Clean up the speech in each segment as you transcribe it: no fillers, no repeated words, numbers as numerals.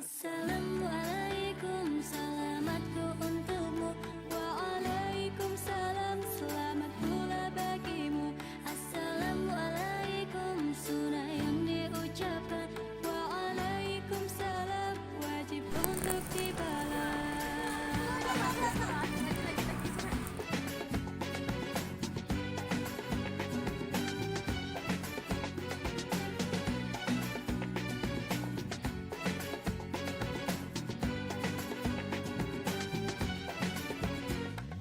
Assalamualaikum, selamatku untukmu. Waalaikumsalam, selamat pula bagimu. Assalamualaikum, sunnah yang diucapkan. Waalaikumsalam, wajib untuk dibalas.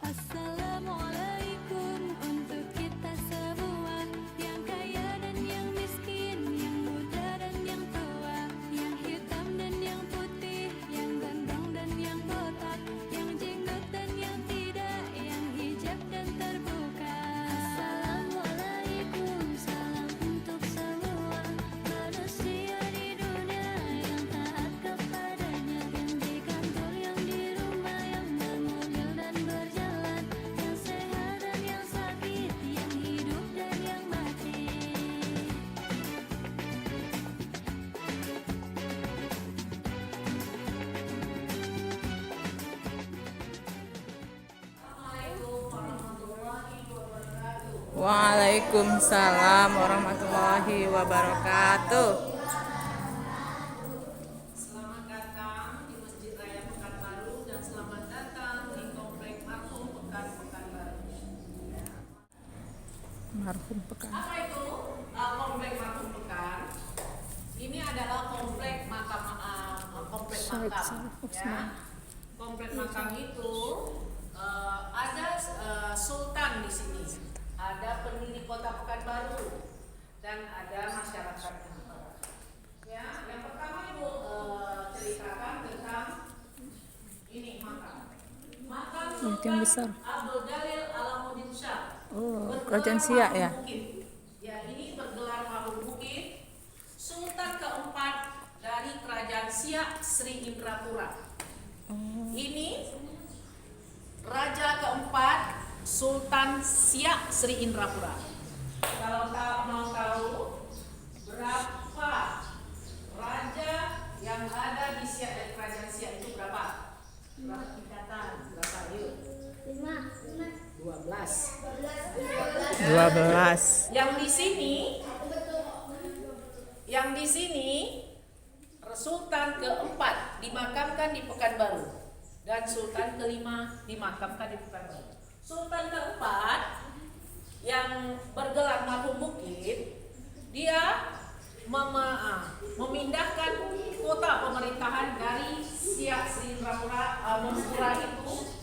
Assalamualaikum untuk kita semua, yang kaya dan yang miskin, yang muda dan yang tua, yang hitam dan yang putih, yang ganteng dan yang botak, yang jenggot dan yang tidak, yang hijab dan terbuka. Assalamualaikum, salam untuk semua manusia di dunia yang taat kepadanya, yang di kantor, yang di rumah, yang bermobil dan berjalan, yang sehat dan yang sakit, yang hidup dan yang mati. Waalaikumsalam warahmatullahi wabarakatuh. Selamat datang di Masjid Raya Pekanbaru dan selamat datang di Komplek Marhum Pekanbaru. Marhum Pekan. Apa itu Komplek Marhum Pekan? Ini adalah komplek makam, ya. Komplek makam itu ada sultan di sini, ada pendiri kota Pekanbaru, dan ada masyarakatnya. Ya, yang pertama Ibu ceritakan tentang ini makam. Makam Yang besar. Abdul Jalil Alamuddin Shah. Oh, kerajaan Siak ya. Ya, ini bergelar Mahmud Bukit, Sultan keempat dari Kerajaan Siak Sri Indrapura. Ini Raja keempat Sultan Siak Sri Indrapura. Kalau mau tahu berapa raja yang ada di Siak dari Kerajaan Siak itu berapa? Berapa tingkatan? Berapa? Yuk. 12. 12. Yang di sini Sultan keempat dimakamkan di Pekanbaru dan Sultan kelima dimakamkan di Pekanbaru. Sultan keempat yang bergelar Marhum Bukit, dia memindahkan kota pemerintahan dari Siak Sri Indrapura Mempura itu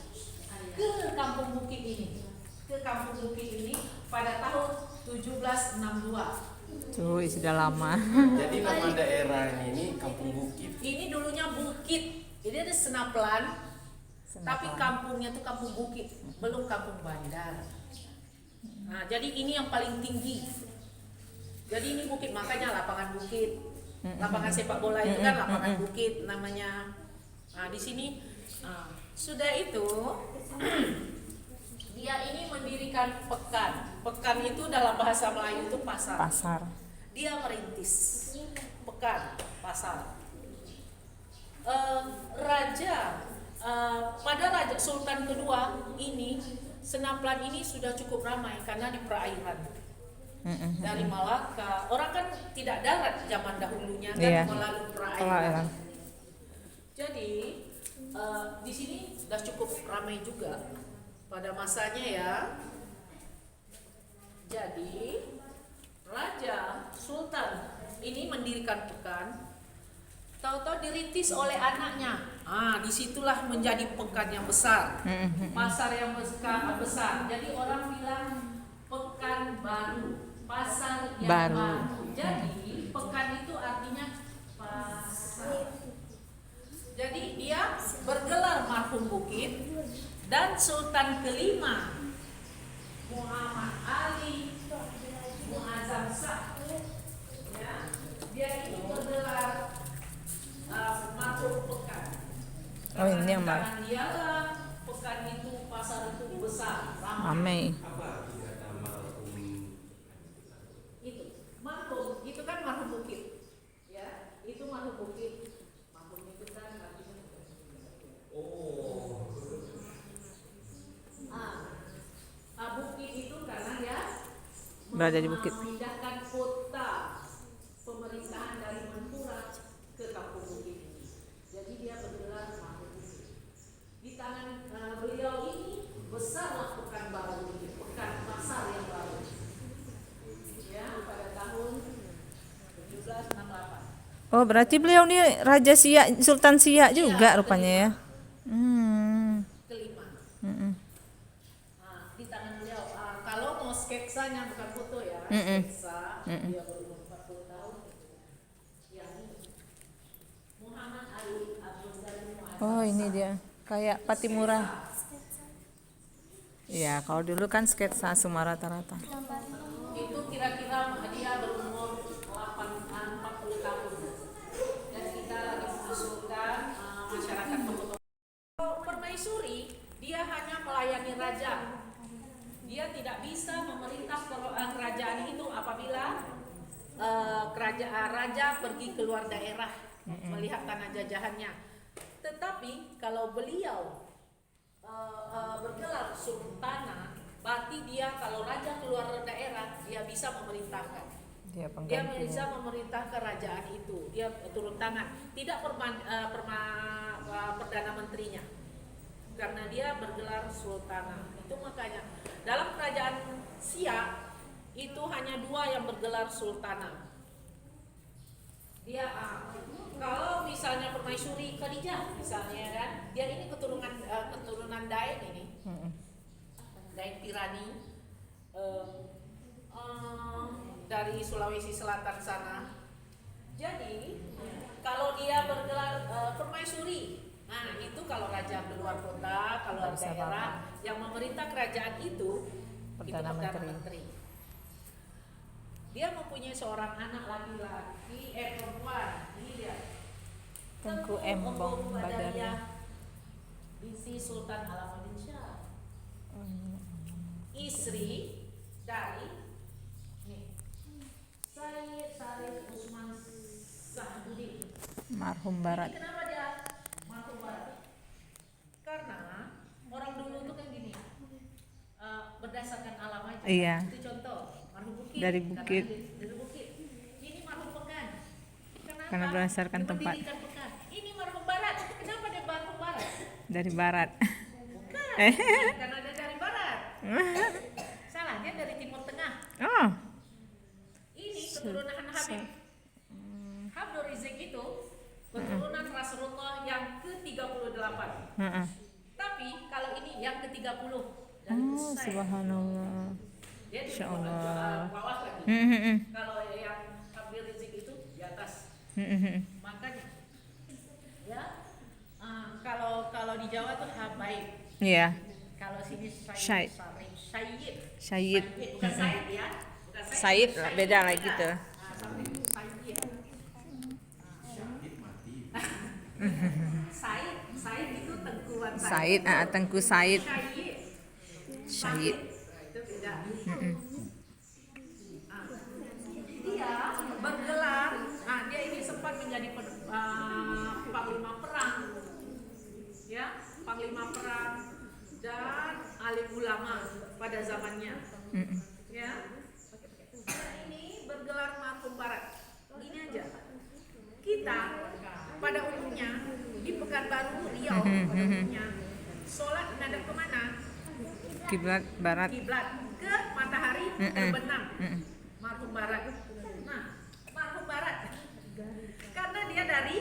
ke Kampung Bukit ini, pada tahun 1762. Tuh, sudah lama. Jadi nama daerah ini Kampung Bukit. Ini dulunya Bukit. Ini ada Senaplan. Tapi kampungnya tuh Kampung Bukit, belum Kampung Bandar. Nah, jadi ini yang paling tinggi. Jadi ini Bukit, makanya lapangan Bukit. Lapangan sepak bola itu kan lapangan Bukit namanya. Nah, di sini sudah itu dia ini mendirikan pekan. Pekan itu dalam bahasa Melayu itu pasar. Pasar. Dia merintis pekan, pasar. Pada Raja Sultan kedua ini, Senaplan ini sudah cukup ramai karena di perairan. Dari Malaka, orang kan tidak darat zaman dahulunya kan, Iya. melalui perairan. Jadi di sini sudah cukup ramai juga pada masanya ya. Jadi Raja Sultan ini mendirikan pekan, tahu-tahu dirintis oleh anaknya. Disitulah menjadi pekan yang besar, pasar yang besar. Jadi orang bilang pekan baru, pasar yang baru. Jadi pekan itu artinya pasar. Jadi dia bergelar Marhum Bukit dan Sultan kelima Muhammad Ali Muazzam Shah. Ya, dia ini bergelar Marhum Pekan. Oh, ini yang Karena dialah pekan itu, pasar itu besar, ramai. ramai. Itu Marhum, itu kan Marhum Bukit. Ya, itu Marhum Bukit. Marhum itu berada di bukit. memindahkan kota pemerintahan dari Manipura ke Kampung Bukit ini. Jadi dia bergelar Kampung Bukit. Di tangan beliau ini besarlah Pekanbaru ini, pekan pasar yang baru. Ya, pada tahun 1768. Oh, berarti beliau nih Raja Siak, Sultan Siak juga rupanya ya. Kelima. Mm-mm. Nah, di tangan beliau. Kalau mau sketsanya bukan foto ya, sketsa dia berumur 40 tahun. Yang ini Muhammad Ali Abdul Ghani Muhammad. Oh, ini dia. Kayak Patimura. Iya, kalau dulu kan sketsa semua rata-rata. Itu kira-kira dia berumur 40 tahun. Dan kita lagi mengusulkan masyarakat pemotong. Permaisuri dia hanya melayani raja. Dia tidak bisa memerintah kerajaan itu apabila raja pergi keluar daerah melihat tanah jajahannya. Tetapi kalau beliau bergelar sultana, berarti dia kalau raja keluar daerah dia bisa memerintahkan. Dia Dia bisa memerintah kerajaan itu. Dia turun tangan, tidak perdana menterinya, karena dia bergelar sultana. Itu makanya dalam kerajaan Siak itu hanya 2 yang bergelar sultana. Dia kalau misalnya Permaisuri Khadijah misalnya kan, dia ini keturunan Daeng ini, Daeng Tirani, dari Sulawesi Selatan sana. Jadi kalau dia bergelar Permaisuri, nah itu kalau raja keluar kota, keluar daerah, yang memerintah kerajaan itu Perdana Menteri. Dia mempunyai seorang anak laki-laki, perempuan. Ini dia. Tengku Embong Badariah binti Sultan Alamuddin Shah. Istri dari Sayyid Syarif Usman Sahbudin. Marhum Barat. Ini kenapa dia marhum Barat? Karena orang dulu itu kan gini, berdasarkan alam aja. Iya. Itu contoh marhum Bukit. Dari bukit. Dari Bukit. Ini marhum Pekan. Kenapa? Karena berdasarkan tempat. Diberdirikan Pekan. Ini marhum Barat. Kenapa dia marhum Barat? Dari barat. Bukan. Karena dia dari barat. Salah, dia dari Timur Tengah. Oh. Ini keturunan Habib. Abdul Rizik itu keturunan Rasulullah yang ke-38. Tapi kalau ini yang ke-30 dari Oh, Husain. subhanallah. Dia di Insya Allah. bawah lagi. Kalau yang Abdul Rizik itu di atas. Makanya ya kalau di Jawa tuh Habaib. Iya. Kalau sini Syed. Syed. Bukan Said ya. Bukan Said lah, beda lagi tuh. Said itu tengkuan Said, Tengku Said. Syahid. Syahid. Itu beda. Dia bergelar, dia ini sempat menjadi panglima perang, ya, panglima perang dan alim ulama pada zamannya, ya. Ini bergelar marhum Barat. Gini aja, kita pada umumnya di Pekanbaru Riau pada umumnya sholat menghadap kemana? Kiblat barat. Kiblat ke matahari terbenam. Marhum Barat. Nah, marhum Barat karena dia dari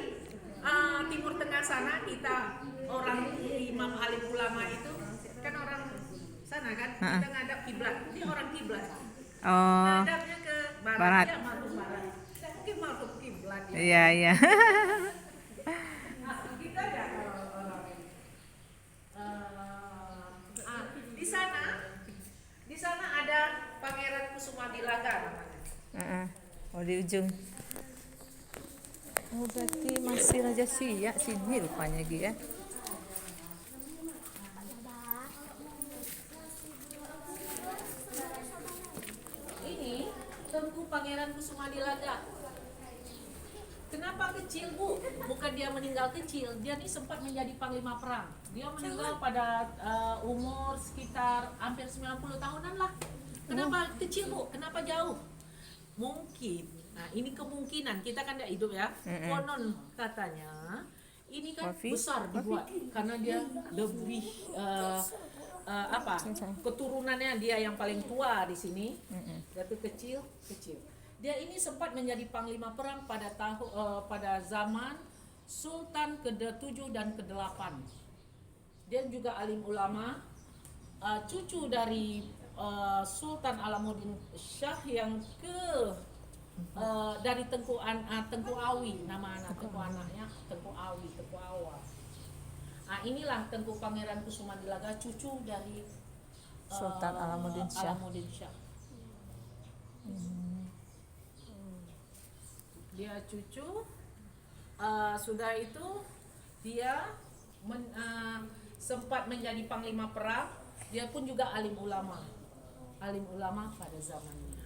Timur Tengah sana, kita orang imam alim ulama itu kan orang sana kan, kita ngadap kiblat. Dia orang kiblat. Oh. Ngadapnya ke barat, Barat. ya marhum Barat. Saya mungkin marhum kiblat ya. Iya, iya. Kita ada orang di sana ada Pangeran Kusumabilaga namanya. Oh, di ujung. Oh, berarti masih Raja Siak sini rupanya Gi ya. Ini Tengku Pangeran Kusumabilaga. Kenapa kecil, Bu? Bukan dia meninggal kecil, dia ini sempat menjadi panglima perang. Dia meninggal pada umur sekitar hampir 90 tahunan lah. Kenapa kecil Bu? Kenapa jauh? Mungkin. Nah, ini kemungkinan kita kan tidak hidup ya. Konon katanya ini kan Wafi? besar dibuat karena dia lebih keturunannya dia yang paling tua di sini. Dia tuh kecil. Dia ini sempat menjadi panglima perang pada zaman Sultan ke-7 dan ke-8. Dia juga alim ulama, cucu dari Sultan Alamuddin Shah yang dari Tengku Awi, nama anak Tengku anaknya Tengku Awi, Tengku Awa. Nah, inilah Tengku Pangeran Kusumadilaga, cucu dari Sultan Alamuddin Shah. Dia cucu, sudah itu dia sempat menjadi panglima perang. Dia pun juga alim ulama pada zamannya.